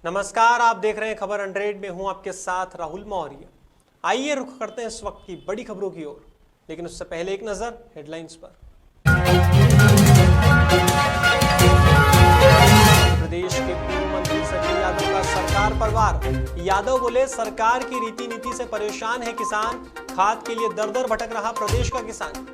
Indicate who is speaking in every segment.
Speaker 1: नमस्कार, आप देख रहे हैं खबर 100 में हूं आपके साथ राहुल मौर्य। आइए रुख करते हैं इस वक्त की बड़ी खबरों की ओर, लेकिन उससे पहले एक नजर हेडलाइंस पर। प्रदेश के पूर्व मंत्री सचिन यादव का सरकार पर वार। यादव बोले, सरकार की रीति नीति से परेशान है किसान, खाद के लिए दर दर भटक रहा प्रदेश का किसान।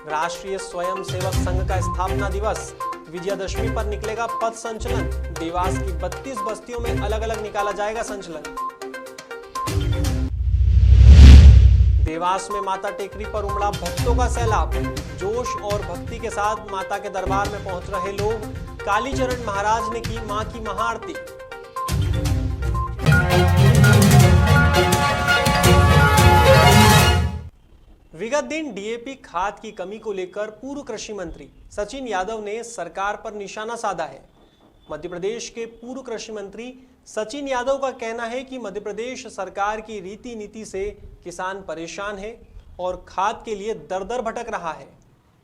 Speaker 1: राष्ट्रीय स्वयंसेवक संघ का स्थापना दिवस, विजयादशमी पर निकलेगा पथ संचलन। देवास की 32 बस्तियों में अलग अलग निकाला जाएगा संचलन। देवास में माता टेकरी पर उमड़ा भक्तों का सैलाब। जोश और भक्ति के साथ माता के दरबार में पहुंच रहे लोग। कालीचरण महाराज ने की मां की महाआरती। विगत दिन डीएपी खाद की कमी को लेकर पूर्व कृषि मंत्री सचिन यादव ने सरकार पर निशाना साधा है। मध्य प्रदेश के पूर्व कृषि मंत्री सचिन यादव का कहना है कि मध्य प्रदेश सरकार की रीति नीति से किसान परेशान है और खाद के लिए दर दर भटक रहा है।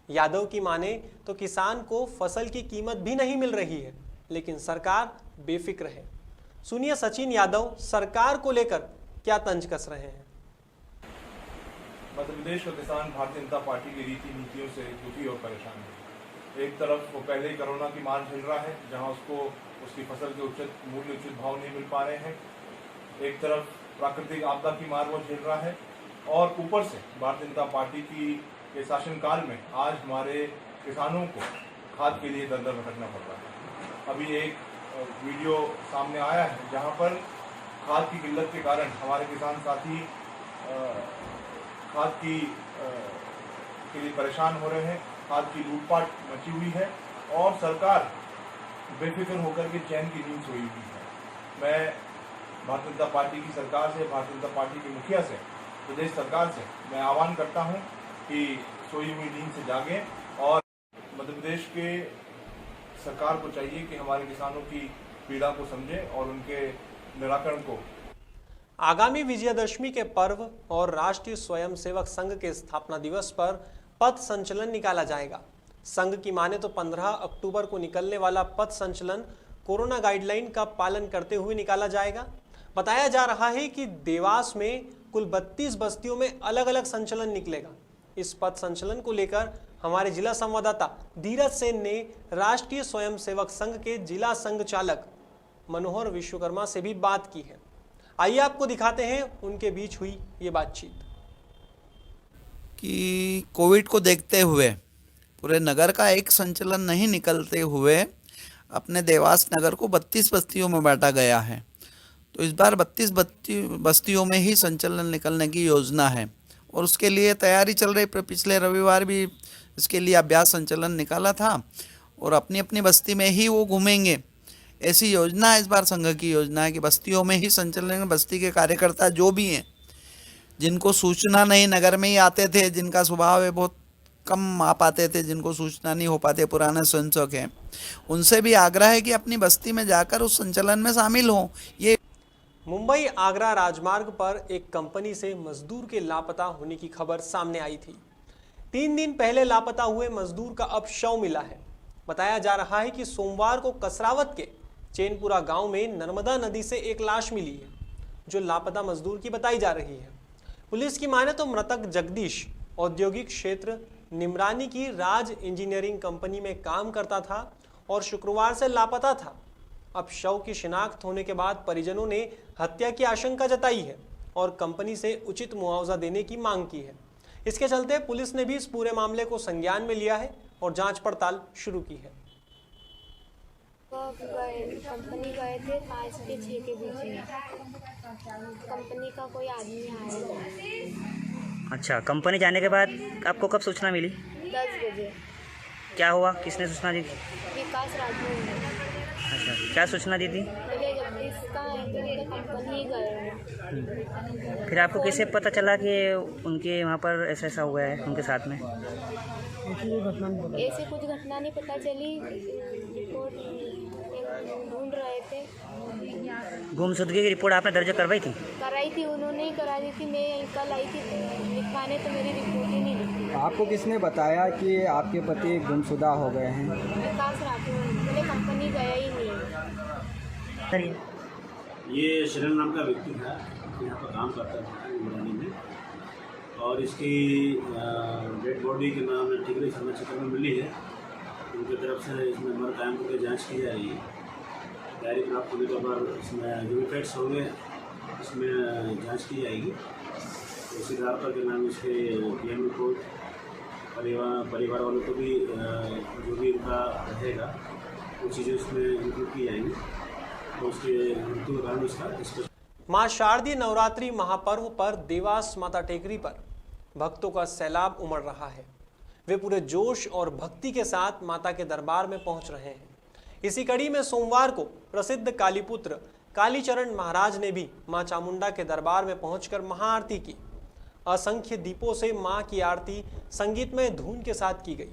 Speaker 1: यादव की माने तो किसान को फसल की कीमत भी नहीं मिल रही है, लेकिन सरकार बेफिक्र है। सुनिए सचिन यादव सरकार को लेकर क्या तंज कस रहे हैं।
Speaker 2: मध्य प्रदेश का किसान भारतीय जनता पार्टी की रीति नीतियों से दुखी और परेशान है। एक तरफ वो पहले ही कोरोना की मार झेल रहा है, जहां उसको उसकी फसल के उचित भाव नहीं मिल पा रहे हैं। एक तरफ प्राकृतिक आपदा की मार वो झेल रहा है और ऊपर से भारतीय जनता पार्टी के शासनकाल में आज हमारे किसानों को खाद के लिए दर दर भटकना पड़ रहा है। अभी एक वीडियो सामने आया है जहाँ पर खाद की किल्लत के कारण हमारे किसान साथी खाद के लिए परेशान हो रहे हैं। खाद की लूटपाट मची हुई है और सरकार बेफिक्र होकर के चैन की नींद सोई हुई है। मैं भारतीय जनता पार्टी की सरकार से, भारतीय जनता पार्टी के मुखिया से, प्रदेश सरकार से मैं आह्वान करता हूं कि सोई हुई नींद से जागें और मध्य प्रदेश के सरकार को चाहिए कि हमारे किसानों की पीड़ा को समझे और उनके निराकरण को।
Speaker 1: आगामी विजयादशमी के पर्व और राष्ट्रीय स्वयंसेवक संघ के स्थापना दिवस पर पथ संचलन निकाला जाएगा। संघ की माने तो 15 अक्टूबर को निकलने वाला पथ संचलन कोरोना गाइडलाइन का पालन करते हुए निकाला जाएगा। बताया जा रहा है कि देवास में कुल 32 बस्तियों में अलग अलग संचलन निकलेगा। इस पथ संचलन को लेकर हमारे जिला संवाददाता धीरज सेन ने राष्ट्रीय स्वयंसेवक संघ के जिला संघ चालक मनोहर विश्वकर्मा से भी बात की है। आइए आपको दिखाते हैं उनके बीच हुई ये बातचीत।
Speaker 3: कि कोविड को देखते हुए पूरे नगर का एक संचलन नहीं निकलते हुए अपने देवास नगर को 32 बस्तियों में बांटा गया है। तो इस बार 32 बस्तियों में ही संचलन निकलने की योजना है और उसके लिए तैयारी चल रही। पिछले रविवार भी इसके लिए अभ्यास संचलन निकाला था और अपनी अपनी बस्ती में ही वो घूमेंगे। ऐसी योजना है, इस बार संघ की योजना है कि बस्तियों में ही संचलन। बस्ती के कार्यकर्ता जो भी हैं, जिनको सूचना नहीं, नगर में ही आते थे, जिनका स्वभाव है बहुत कम आ पाते थे, जिनको सूचना नहीं हो पाते, पुराने स्वयंसेवक हैं, उनसे भी आग्रह है कि अपनी बस्ती में जाकर उस संचलन में शामिल हों। ये
Speaker 1: मुंबई आगरा राजमार्ग पर एक कंपनी से मजदूर के लापता होने की खबर सामने आई थी। 3 दिन पहले लापता हुए मजदूर का अब शव मिला है। बताया जा रहा है कि सोमवार को कसरावत के चैनपुरा गांव में नर्मदा नदी से एक लाश मिली है, जो लापता मजदूर की बताई जा रही है। पुलिस की माने तो मृतक जगदीश औद्योगिक क्षेत्र निमरानी की राज इंजीनियरिंग कंपनी में काम करता था और शुक्रवार से लापता था। अब शव की शिनाख्त होने के बाद परिजनों ने हत्या की आशंका जताई है और कंपनी से उचित मुआवजा देने की मांग की है। इसके चलते पुलिस ने भी इस पूरे मामले को संज्ञान में लिया है और जांच पड़ताल शुरू की है।
Speaker 4: कंपनी गए थे 5 से 6 के बीच में। कंपनी का कोई आदमी आया।
Speaker 5: अच्छा, कंपनी जाने के बाद आपको कब सूचना मिली?
Speaker 4: 10 बजे।
Speaker 5: क्या हुआ, किसने सूचना दी?
Speaker 4: विकास राजू ने।
Speaker 5: अच्छा, क्या सूचना दी थी?
Speaker 4: बोले जब इसका कंपनी गए।
Speaker 5: फिर आपको कैसे पता चला कि उनके वहाँ पर ऐसा हुआ है उनके साथ में?
Speaker 4: ऐसे कुछ घटना नहीं पता चली। रिपोर्ट ढूंढ रहे थे।
Speaker 5: गुमशुदगी की रिपोर्ट आपने दर्ज कराई थी?
Speaker 4: उन्होंने ही करा दी थी। मैं कल आई थी लिखवाने तो मेरी रिपोर्ट ही नहीं लिखी।
Speaker 6: आपको किसने बताया कि आपके पति गुमशुदा हो गए हैं?
Speaker 4: विकास राठौर बोले कंपनी गया ही नहीं।
Speaker 5: सर
Speaker 7: ये शरण नाम का व्यक्ति था, यहाँ पर काम करता था मुरानी में, और इसकी डेड बॉडी के नाम टिकरी थाना क्षेत्र में मिली है। उनकी तरफ से इसमें मर कायम करके जाँच की जा रही है। डायरी प्राप्त होने के बाद इसमें जो फैक्ट्स होंगे इसमें जांच की जाएगी। उसी आधार पर के नाम इसके पीएम रिपोर्ट परिवार वालों को भी जो भी उनका रहेगा वो चीज़ें उसमें इंक्लूड की जाएंगी, तो उसके मृत्यु के कारण इसका
Speaker 1: मां शारदीय नवरात्रि महापर्व पर देवास माता टेकरी पर भक्तों का सैलाब उमड़ रहा है। वे पूरे जोश और भक्ति के साथ माता के दरबार में पहुंच रहे हैं। इसी कड़ी में सोमवार को प्रसिद्ध कालीपुत्र कालीचरण महाराज ने भी मां चामुंडा के दरबार में पहुंचकर महाआरती की। असंख्य दीपों से मां की आरती संगीतमय धुन के साथ की गई।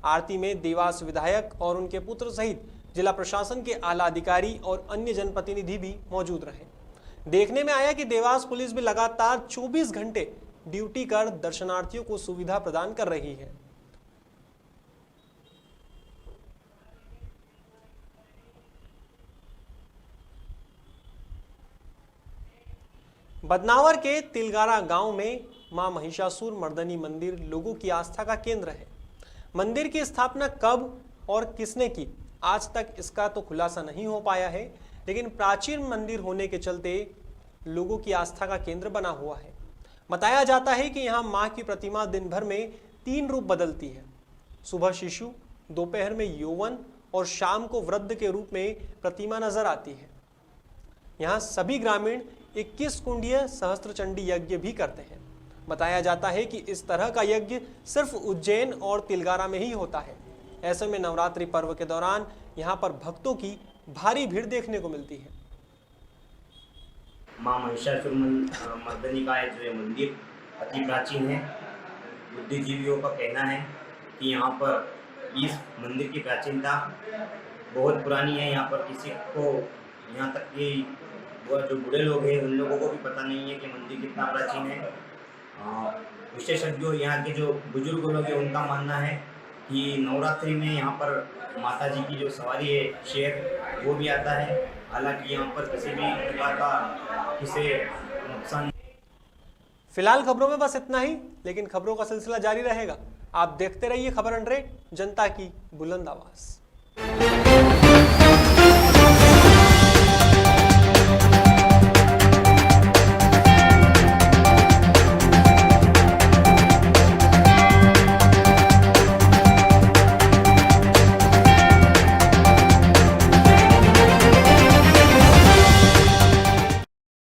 Speaker 1: आरती में देवास विधायक और उनके पुत्र सहित जिला प्रशासन के आला अधिकारी और अन्य जनप्रतिनिधि भी मौजूद रहे। देखने में आया कि देवास पुलिस भी लगातार 24 घंटे ड्यूटी कर दर्शनार्थियों को सुविधा प्रदान कर रही है। बदनावर के तिलगारा गांव में मां महिषासुर मर्दनी मंदिर लोगों की आस्था का केंद्र है। मंदिर की स्थापना कब और किसने की, आज तक इसका तो खुलासा नहीं हो पाया है, लेकिन प्राचीन मंदिर होने के चलते लोगों की आस्था का केंद्र बना हुआ है। बताया जाता है कि यहाँ मां की प्रतिमा दिन भर में 3 रूप बदलती है। सुबह शिशु, दोपहर में यौवन और शाम को वृद्ध के रूप में प्रतिमा नजर आती है। यहाँ सभी ग्रामीण 21 कुंडीय सहस्त्र चंडी यज्ञ भी करते हैं। बताया जाता है कि इस तरह का यज्ञ सिर्फ उज्जैन और तिलगारा में ही होता है। ऐसे में नवरात्रि पर्व के दौरान यहाँ पर भक्तों की भारी भीड़ देखने को मिलती है।
Speaker 8: माँ महिषासुर मर्दनी का जो ये मंदिर अति प्राचीन है। बुद्धिजीवियों का कहना है कि यहाँ पर इस मंदिर की प्राचीनता बहुत पुरानी है। यहाँ पर किसी को, यहाँ तक कि वो जो बूढ़े लोग हैं उन लोगों को भी पता नहीं है कि मंदिर कितना प्राचीन है। विशेषज्ञों, यहाँ के जो बुजुर्ग लोग हैं उनका मानना है कि नवरात्रि में यहाँ पर माता जी की जो सवारी है शेर, वो भी आता है। हालांकि यहाँ पर किसी भी प्रकार का किसी नुकसान।
Speaker 1: फिलहाल खबरों में बस इतना ही, लेकिन खबरों का सिलसिला जारी रहेगा। आप देखते रहिए खबर 100, जनता की बुलंद आवाज।